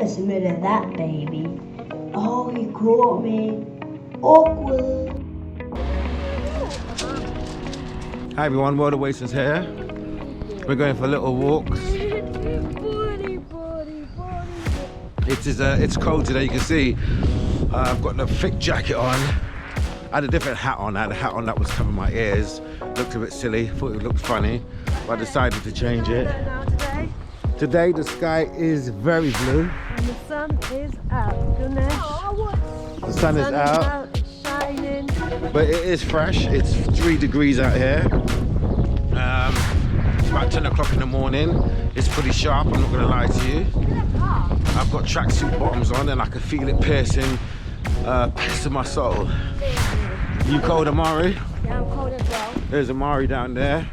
get some rid of that baby. Oh, he caught me. Awkward. Hi everyone, World of Wason's here. We're going for little walks. It's cold today, you can see. I've got the thick jacket on. I had a different hat on. I had a hat on that was covering my ears. Looked a bit silly, thought it looked funny, but I decided to change it. Today the sky is very blue. And the sun is out, goodness. The sun is out. It's shining. But it is fresh. It's 3 degrees out here. It's about 10 o'clock in the morning. It's pretty sharp, I'm not gonna lie to you. I've got tracksuit bottoms on and I can feel it piercing my soul. You cold, Amari? Yeah, I'm cold as well. There's Amari down there.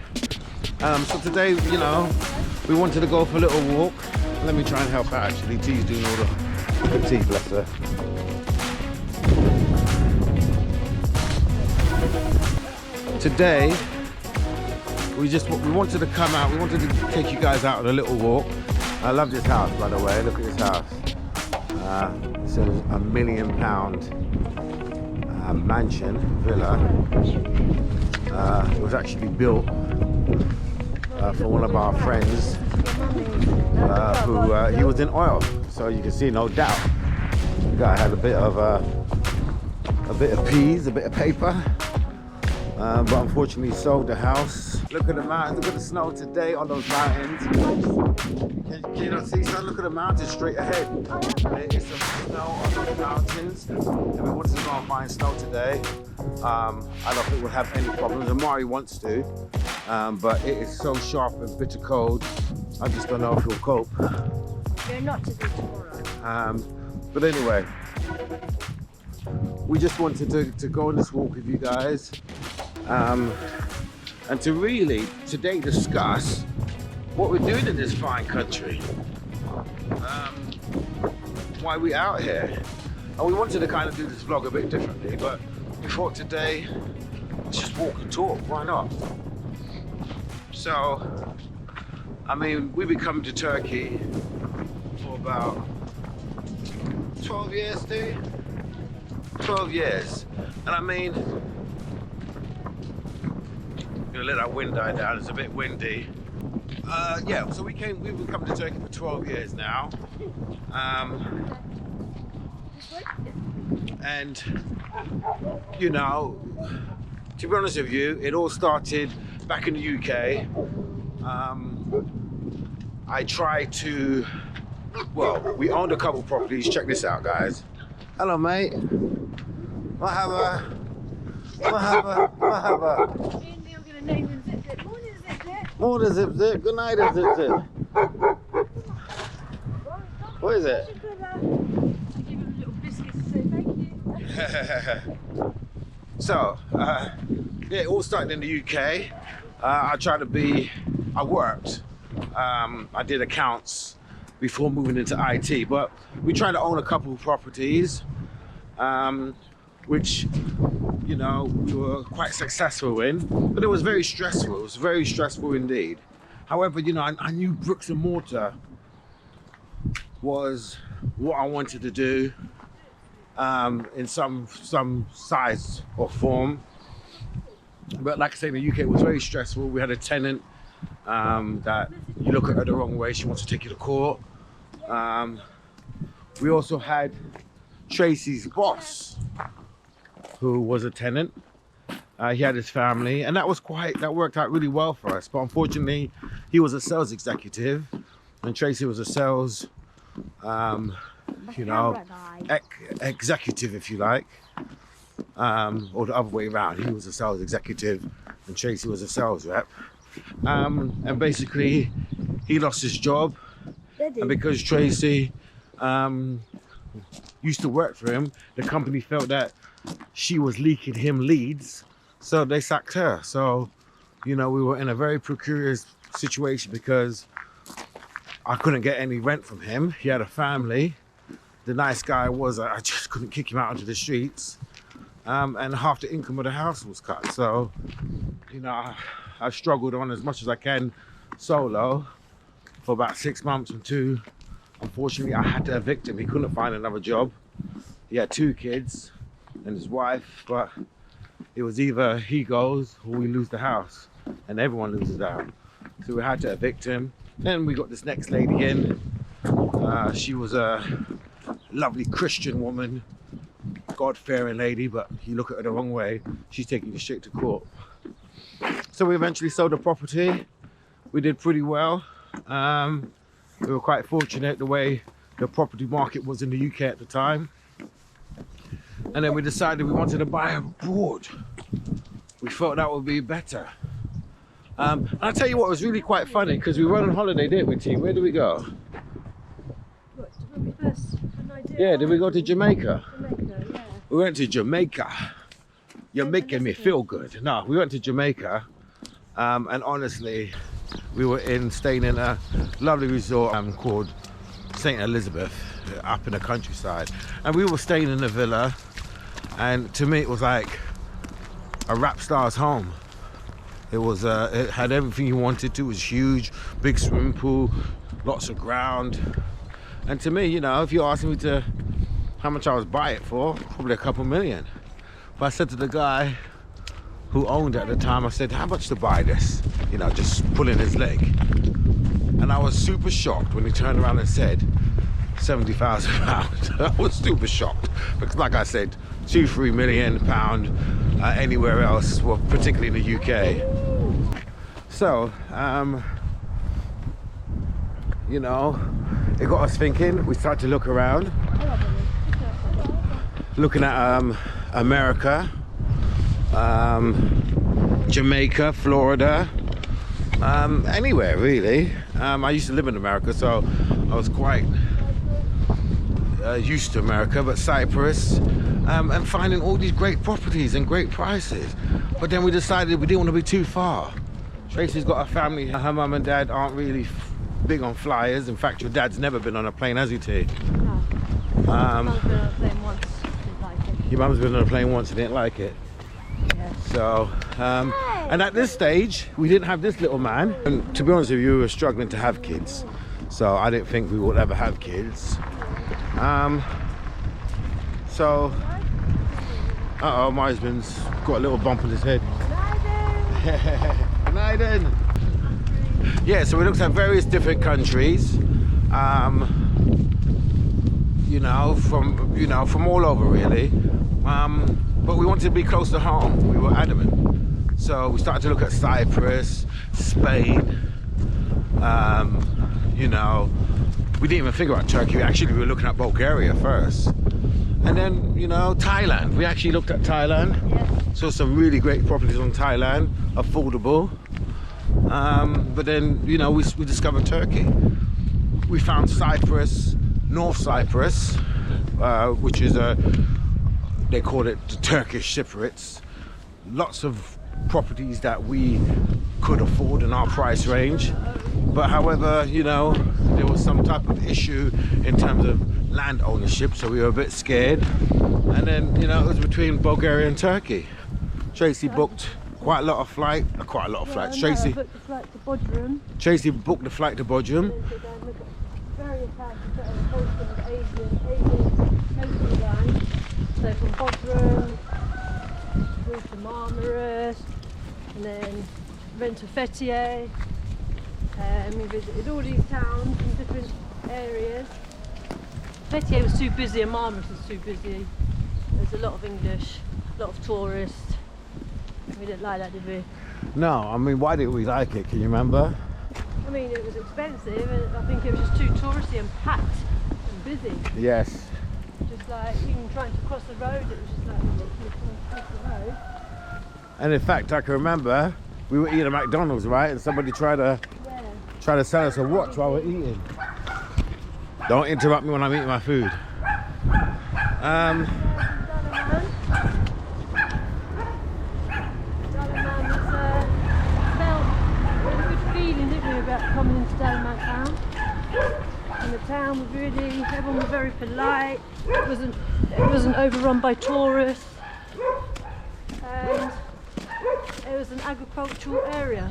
So today, you know, we wanted to go for a little walk. Let me try and help out actually. T's doing all the tea, bless her. Today, we wanted to come out, we wanted to take you guys out on a little walk. I love this house, by the way, look at this house. It's a £1 million mansion, villa. It was actually built for one of our friends who he was in oil, so you can see no doubt the guy had a bit of peas, a bit of paper. But unfortunately he sold the house. Look at the mountains, look at the snow today on those mountains. Can you not see, son? Look at the mountains straight ahead. There is some snow on those mountains. And we wanted to go and find snow today. I don't think we'll have any problems. Amari wants to, but it is so sharp and bitter cold. I just don't know if we'll cope. You're not to do tomorrow. But anyway, we just wanted to go on this walk with you guys. And to really today discuss what we're doing in this fine country, why we're out here. And we wanted to kind of do this vlog a bit differently, but we thought today, let's just walk and talk, why not? So, I mean, we've been coming to Turkey for about 12 years, dude. 12 years. And I mean, let that wind die down, it's a bit windy. Yeah, so we've been coming to Turkey for 12 years now. And, you know, to be honest with you, it all started back in the UK. I tried to, well, we owned a couple properties. Check this out, guys. Hello, mate. Mahaba. Mahaba. Mahaba. Morning, Zip Zip. Good night, Zip Zip. What is it? So, yeah, it all started in the UK. I worked. I did accounts before moving into IT, but we tried to own a couple of properties, which, you know, we were quite successful in, but it was very stressful. It was very stressful indeed. However, you know, I knew bricks and mortar was what I wanted to do in some size or form. But like I say, in the UK it was very stressful. We had a tenant that you look at her the wrong way, she wants to take you to court. We also had Tracy's boss, who was a tenant. He had his family, and that worked out really well for us. But unfortunately, he was a sales executive, and Tracy was a sales, you know, executive, if you like, or the other way around. He was a sales executive, and Tracy was a sales rep. And basically, he lost his job, and because Tracy used to work for him, the company felt that she was leaking him leads, so they sacked her. So, you know, we were in a very precarious situation because I couldn't get any rent from him. He had a family. The nice guy was, I just couldn't kick him out onto the streets. And half the income of the house was cut. So, you know, I've struggled on as much as I can solo for about 6 months until Unfortunately, I had to evict him. He couldn't find another job. He had 2 kids and his wife, but it was either he goes or we lose the house, and everyone loses out. So we had to evict him. Then we got this next lady in. She was a lovely Christian woman, God-fearing lady, but you look at her the wrong way, she's taking you straight to court. So we eventually sold the property. We did pretty well. We were quite fortunate the way the property market was in the UK at the time. And then we decided we wanted to buy abroad. We thought that would be better. And I'll tell you what was really quite funny, because we went on holiday, didn't we, T? Where did we go? What, when we first had an idea? Yeah, did we go to Jamaica? Jamaica, yeah. We went to Jamaica. You're making me feel good. No, we went to Jamaica. And honestly, we were staying in a lovely resort called St. Elizabeth, up in the countryside. And we were staying in a villa. And to me, it was like a rap star's home. It was, it had everything you wanted to. It was huge, big swimming pool, lots of ground. And to me, you know, if you asked me to how much I was buy it for, probably a couple million. But I said to the guy who owned it at the time, I said, how much to buy this? You know, just pulling his leg. And I was super shocked when he turned around and said, £70,000. I was super shocked because, like I said, £2-3 million anywhere else, well, particularly in the UK. So, you know, it got us thinking. We started to look around, looking at America, Jamaica, Florida, anywhere really. I used to live in America, so I was quite used to America, but Cyprus, and finding all these great properties and great prices. But then we decided we didn't want to be too far. Tracy's got a family. Her mum and dad aren't really big on flyers. In fact, your dad's never been on a plane, has he, T? No. Mum's been on a plane once, didn't like it. Your mum's been on a plane once and didn't like it. Yeah. So, and at this stage, we didn't have this little man. And to be honest with you, we were struggling to have kids. So I didn't think we would ever have kids. So, uh-oh, my husband's got a little bump on his head. Good night, then. Yeah, so we looked at various different countries, you know, from all over really. But we wanted to be close to home. We were adamant. So we started to look at Cyprus, Spain. You know, we didn't even figure out Turkey. Actually, we were looking at Bulgaria first. And then, you know, Thailand. We actually looked at Thailand. Yeah. Saw some really great properties on Thailand, affordable. But then, you know, we discovered Turkey. We found Cyprus, North Cyprus, which is they call it the Turkish Cypriots. Lots of properties that we could afford in our price range. But however, you know, there was some type of issue in terms of land ownership, so we were a bit scared. And then, you know, it was between Bulgaria and Turkey. Tracy booked quite a lot of flights. Tracy. I booked the flight to Bodrum. Tracy booked the flight to Bodrum. Then to go and look at various houses that are posted with Asian coastal line. So from Bodrum through to Marmaris, and then went to Fethiye. We visited all these towns in different areas. Fethiye was too busy and Marmaris was too busy. There's a lot of English, a lot of tourists. We didn't like that, did we? No, I mean, why didn't we like it? Can you remember? I mean, it was expensive and I think it was just too touristy and packed and busy. Yes. Just like even trying to cross the road, it was just like ridiculous trying to cross the road. And in fact, I can remember we were eating at McDonald's, right? And somebody tried to sell us a watch while we're eating. Don't interrupt me when I'm eating my food. Dalaman was a good feeling, didn't we, about coming into Dalaman town. And the town was really, everyone was very polite. It wasn't overrun by tourists. And it was an agricultural area.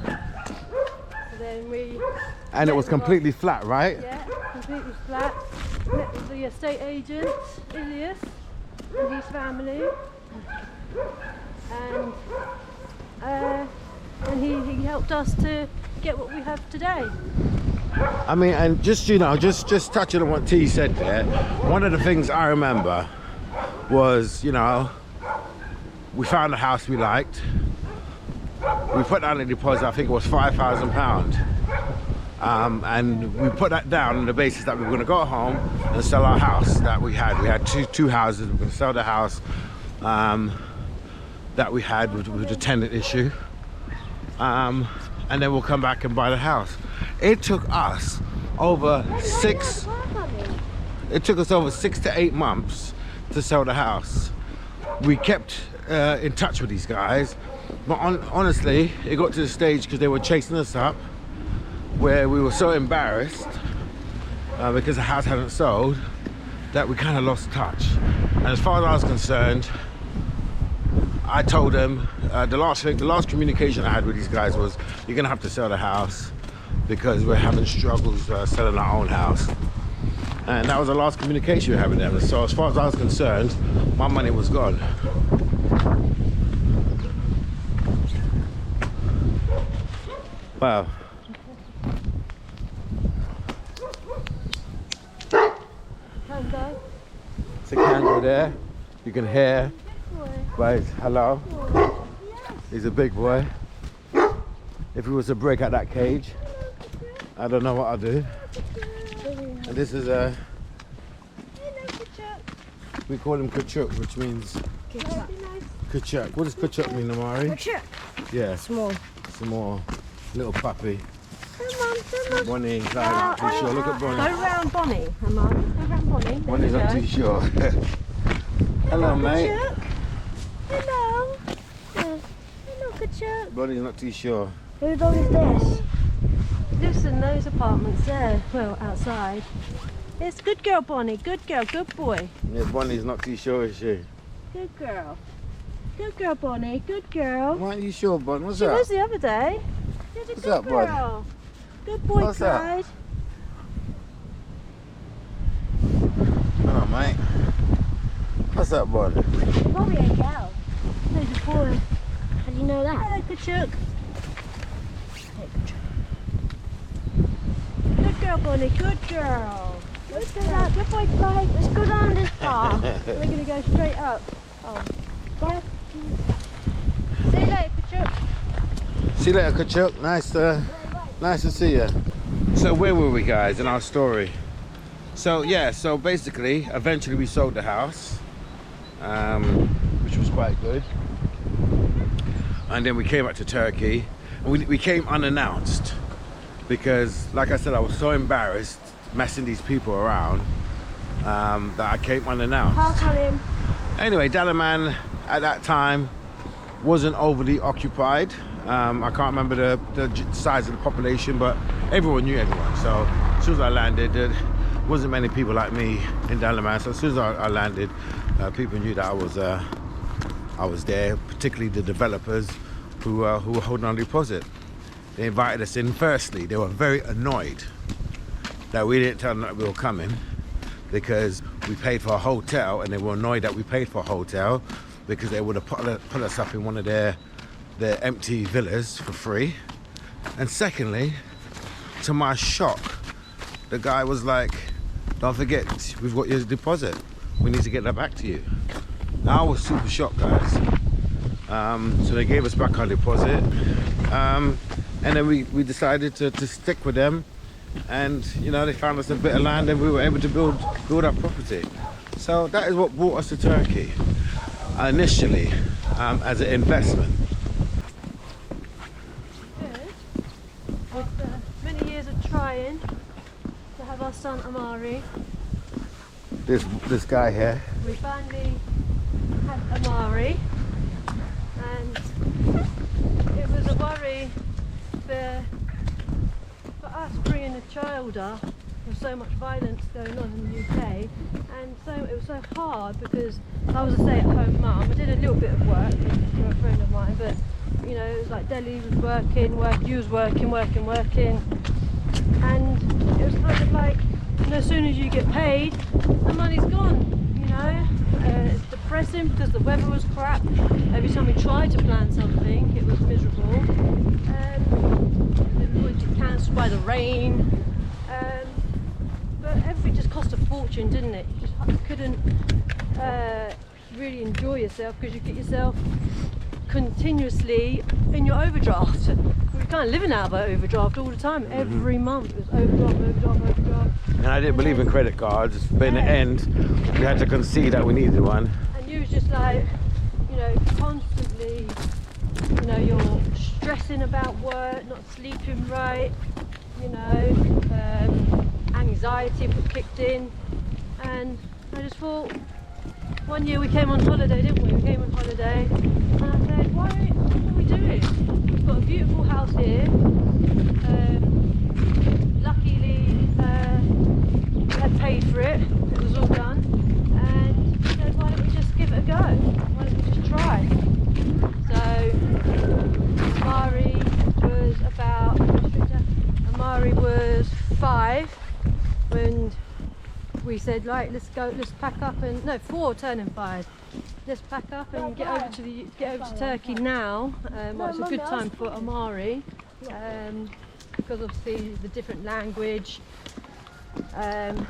So then we... And it was completely flat, right? Yeah, completely flat. Met with the estate agent, Ilias, and his family. And he helped us to get what we have today. I mean, and just, you know, just touching on what T said there, one of the things I remember was, you know, we found a house we liked. We put down a deposit, I think it was £5,000. And we put that down on the basis that we were going to go home and sell our house that we had. We had two houses. We were going to sell the house that we had with the tenant issue. And then we'll come back and buy the house. It took us over 6 to 8 months to sell the house. We kept in touch with these guys, but honestly, it got to the stage because they were chasing us up, where we were so embarrassed because the house hadn't sold that we kind of lost touch. And as far as I was concerned, I told them the last communication I had with these guys was, you're gonna have to sell the house because we're having struggles selling our own house. And that was the last communication we had with them. So as far as I was concerned, my money was gone. Wow. Kango. It's a kangaroo there. You can hear by his hello. He's a big boy. If he was to break out that cage, I don't know what I'll do. And this is a... we call him Kachuk, which means... Kachuk. What does Kachuk mean, Amari? Kachuk. Yeah. Small. Small little puppy. Come on. Bonnie, I'm not too sure. Look at Go Bonnie. round Bonnie, Amari. Go round Bonnie. Bonnie's not too sure. Hello, mate. Kachuk. Hello. Hello, Kachuk. Bonnie's not too sure. Whose dog is this? Lives in those apartments there, well, outside. It's good girl, Bonnie. Good girl, good boy. Yeah, Bonnie's not too sure, is she? Good girl. Good girl, Bonnie. Good girl. Why aren't you sure, Bonnie? What's She up? was the other day. She's a What's good up, bud? girl. Good boy, What's up? Clyde. Hello, mate. What's up, bud? Probably a cow. There's a boy. How do you know that? Hello, Kachuk. Good girl, Bonnie. Good girl. Let's go down. Good boy, Clyde. Let's go down this path. We're going to go straight up. Oh. Bye. See you later, Kachuk. See you later, Kachuk. Nice to see you. So where were we, guys, in our story? So yeah, so basically, eventually we sold the house, which was quite good. And then we came back to Turkey. And we came unannounced because, like I said, I was so embarrassed messing these people around that I came unannounced. Park on him. Anyway, Dalaman at that time wasn't overly occupied. I can't remember the size of the population, but everyone knew everyone. So as soon as I landed, there wasn't many people like me in Dalaman. So as soon as I landed, people knew that I was there, particularly the developers who were holding on deposit. They invited us in. Firstly, they were very annoyed that we didn't tell them that we were coming, because we paid for a hotel, and they were annoyed that we paid for a hotel because they would have put us up in one of their empty villas for free. And secondly, to my shock, the guy was like, don't forget, we've got your deposit. We need to get that back to you. Now, I was super shocked, guys. So they gave us back our deposit. And then we decided to stick with them. And you know, they found us a bit of land and we were able to build our property. So that is what brought us to Turkey initially, as an investment. After many years of trying to have our son Amari, This guy here. we finally had Amari, and it was a worry for us bringing a child up. There's so much violence going on in the UK, and so it was so hard because I was a stay-at-home mum. I did a little bit of work for a friend of mine, but you know, it was like Delhi was working, you was working, and it was kind of like, you know, as soon as you get paid, the money's gone, you know. It's depressing because the weather was crap. Every time we tried to plan something, it was miserable. It would get cancelled by the rain. But everything just cost a fortune, didn't it? You just couldn't really enjoy yourself because you get yourself continuously in your overdraft. We were kind of living out of our overdraft all the time. Every month it was overdraft. And I didn't believe in credit cards, but in the end, we had to concede that we needed one. And you was just like, you know, constantly, you know, you're stressing about work, not sleeping right, you know, anxiety kicked in, and I just thought, one year we came on holiday, didn't we? We came on holiday, and I said, what are we doing? We've got a beautiful house here. Luckily, we had paid for it. It was all done, and I said, why don't we just give it a go? Why don't we just try? So Amari was 5 when we said, right, let's pack up, and no, 4 turning 5. Let's pack up and get over to Turkey now. Well, it's a good time for Amari because obviously the different language, and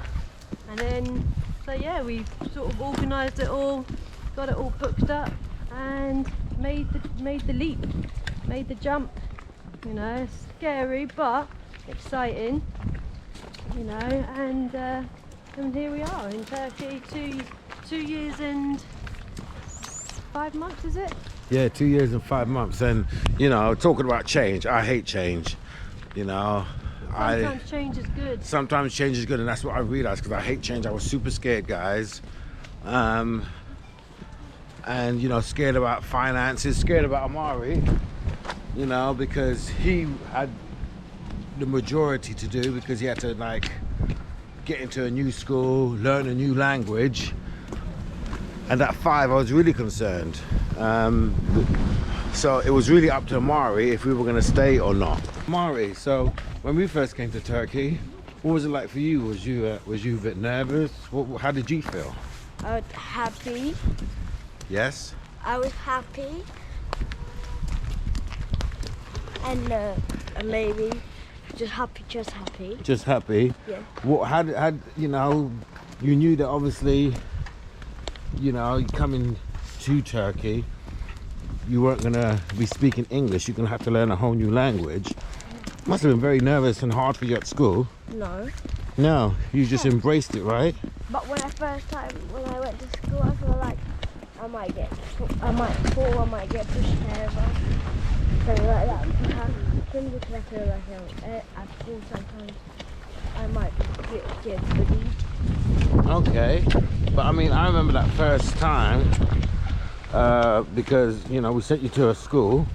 then so yeah, we sort of organised it all, got it all booked up, and made the leap, made the jump. You know, scary but exciting. You know, and here we are in Turkey, 2 years and 5 months, is it? Yeah, 2 years and 5 months. And you know, talking about change, I hate change. You know, sometimes change is good. Sometimes change is good, and that's what I realized, because I hate change. I was super scared, guys. And you know, scared about finances, scared about Amari. You know, because he had the majority to do, because he had to like get into a new school, learn a new language. And at 5, I was really concerned. So it was really up to Amari if we were going to stay or not. Amari, so when we first came to Turkey, what was it like for you? Was you a bit nervous? How did you feel? I was happy. Yes? I was happy. And maybe just happy. Just happy? Yeah. What? How you know? You knew that obviously, you know, coming to Turkey, you weren't gonna be speaking English. You're gonna have to learn a whole new language. Must have been very nervous and hard for you at school. No. No, you just embraced it, right? But when I went to school, I feel like I might fall, I might get pushed over. Something like that. Because I feel like at school sometimes I might get bullied. Okay, but I mean, I remember that first time because, you know, we sent you to a school.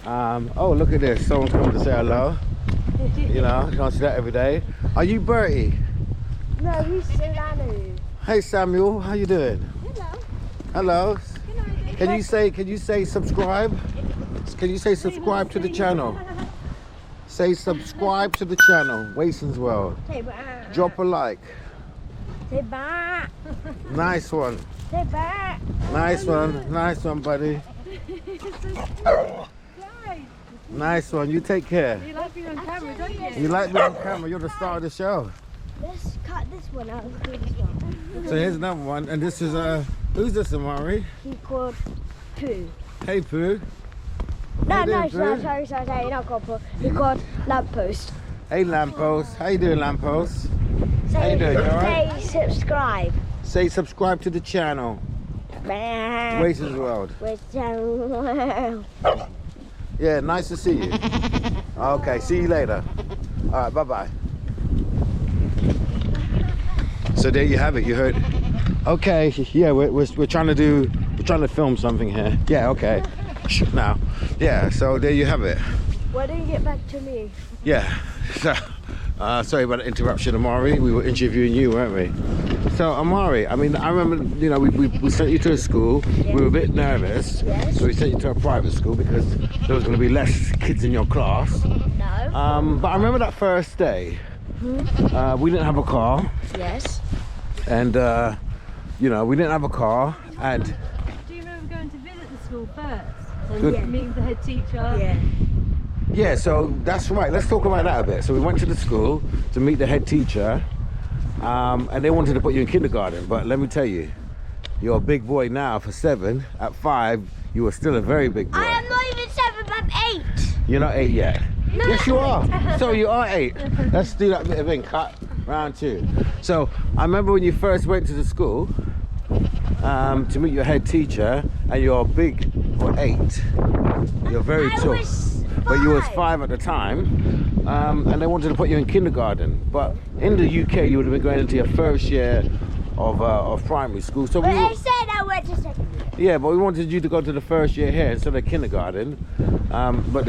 Oh, look at this, someone's coming to say hello. You know, you don't see that every day. Are you Bertie? No, he's Solano. Hey Samuel, how you doing? Hello. Hello. Can you say subscribe? Can you say subscribe to the channel? Say subscribe to the channel, Wason's World. Say bye. Drop a like. Say bye. Nice one. Say bye. Nice one, buddy. Nice one. You take care. You like being on camera, don't you? You like me on camera. You're the star of the show. Let's cut this one out and do this one. So here's another one, and this is who's this, Amari? He called Pooh. Hey Pooh. No, doing, Pooh? sorry, not called Pooh. He called Lamppost. Hey Lamppost. How you doing, Lamppost? How you doing? You alright? Say subscribe. Say subscribe to the channel, Wason's World. Yeah, nice to see you. Okay, see you later. All right, bye-bye. So there you have it. You heard. Okay, yeah, we're trying to film something here. Yeah, okay. Now, yeah. So there you have it. Why don't you get back to me? Yeah. So Sorry about the interruption, Amari. We were interviewing you, weren't we? So, Amari, I mean, I remember, you know, we sent you to a school. Yeah. We were a bit nervous. Yes. So we sent you to a private school because there was going to be less kids in your class. No. But I remember that first day. We didn't have a car. Yes. And, you know, we didn't have a car. And Do you remember going to visit the school first? And Good. meeting the head teacher? Yeah. yeah, so that's right. Let's talk about that a bit. So we went to the school to meet the head teacher. And they wanted to put you in kindergarten. But let me tell you, you're a big boy now for 7. At 5, you were still a very big boy. I am not even 7, I'm 8. You're not 8 yet. No. Yes, you are. So you are 8. Let's do that bit of in. Cut. Round 2. So I remember when you first went to the school to meet your head teacher, and you're big for 8. You're very tall. But you was 5 at the time, and they wanted to put you in kindergarten. But in the UK, you would have been going into your first year of primary school. So But we I said I went to second year. yeah, but we wanted you to go to the first year here instead of kindergarten. But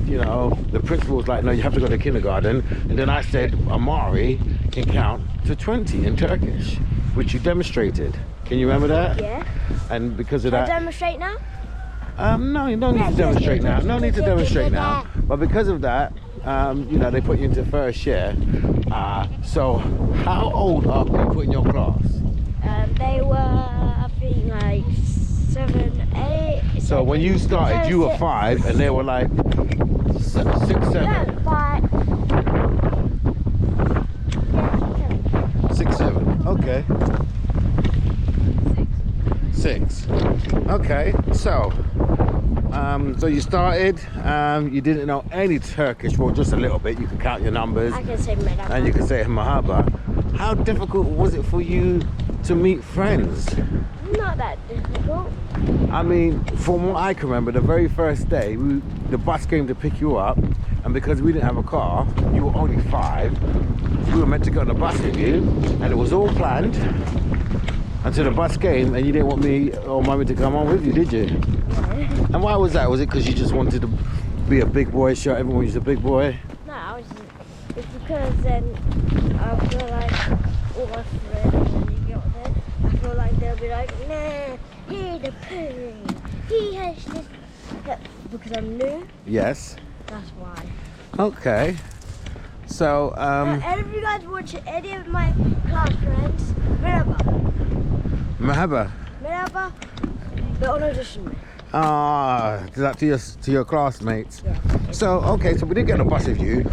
you know, the principal was like, no, you have to go to kindergarten. And then I said, Amari can count to 20 in Turkish, which you demonstrated. Can you remember that? Yeah. And because of Can I that, demonstrate now? no, you don't need to demonstrate now. No need to demonstrate now. But because of that, you know, they put you into first year. So how old are people in your class? They were, I think, like 7, 8. So when you started, you were 5, and they were like 6, 7. No, 5. 6, 7. Okay. 6. Okay. So, so you started. You didn't know any Turkish. Well, just a little bit. You could count your numbers, I can say Medaba. and you could say Mahaba. How difficult was it for you to meet friends? Not that difficult. I mean, from what I can remember, the very first day, the bus came to pick you up, and because we didn't have a car, you were only 5. We were meant to go on the bus with you, and it was all planned until the bus came, and you didn't want me or Mummy to come on with you, did you? Yeah. And why was that? Was it because you just wanted to be a big boy, show everyone you're a big boy? No, I was just, it's because then I feel like all my friends, when you get there, I feel like they'll be like, nah, he the poo, he has this. But because I'm new, Yes. that's why. Okay. So, Any of you guys watch any of my class friends? Mahaba. Merhaba, the on audition. Is that to your classmates? Yeah. So, okay, so we didn't get on a bus with you.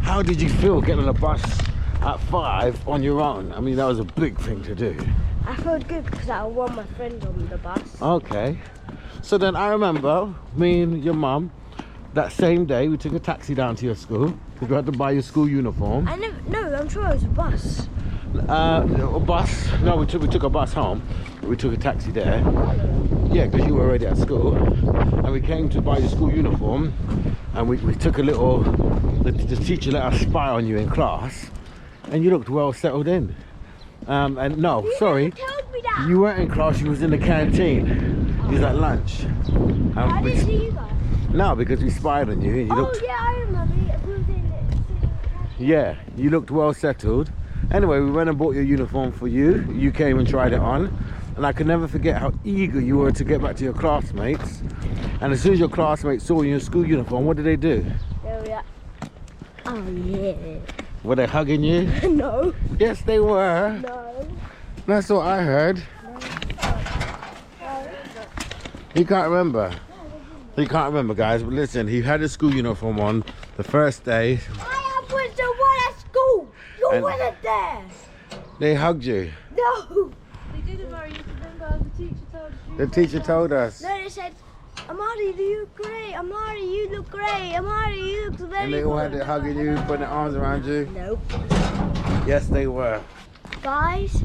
How did you feel getting on a bus at 5 on your own? I mean, that was a big thing to do. I felt good because I won my friend on the bus. Okay. So then I remember me and your mum, that same day, we took a taxi down to your school because we had to buy your school uniform. I never, no, I'm sure it was a bus. A bus? No, we took a bus home. We took a taxi there. Yeah, because you were already at school. And we came to buy your school uniform. And we took a little, the teacher let us spy on you in class. And you looked well settled in. And no, sorry, You told me that. you weren't in class, you was in the canteen. You was at lunch. I didn't see you guys. No, because we spied on you and you Oh looked, yeah, I remember. We was in the yeah, you looked well settled. Anyway, we went and bought your uniform for you. You came and tried it on. And I can never forget how eager you were to get back to your classmates. And as soon as your classmates saw you in your school uniform, what did they do? There we are. Oh yeah. Were they hugging you? No. Yes, they were. No. That's what I heard. You can't remember. You can't remember, guys. But listen, he had his school uniform on the first day. I was the one at school. You And- wasn't there. They hugged you. No. They didn't, Mary. You remember the teacher told you? The teacher told us. No, they said, Amari, you look great. Amari, you look great. Amari, you look very And they all had good. it hugging you, putting their arms around you. Nope. Yes, they were. Guys,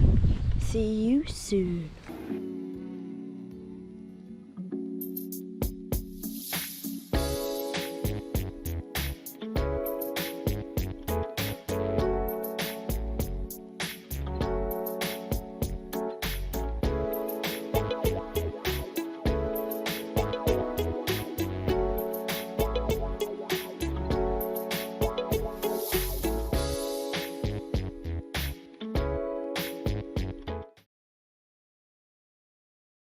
see you soon.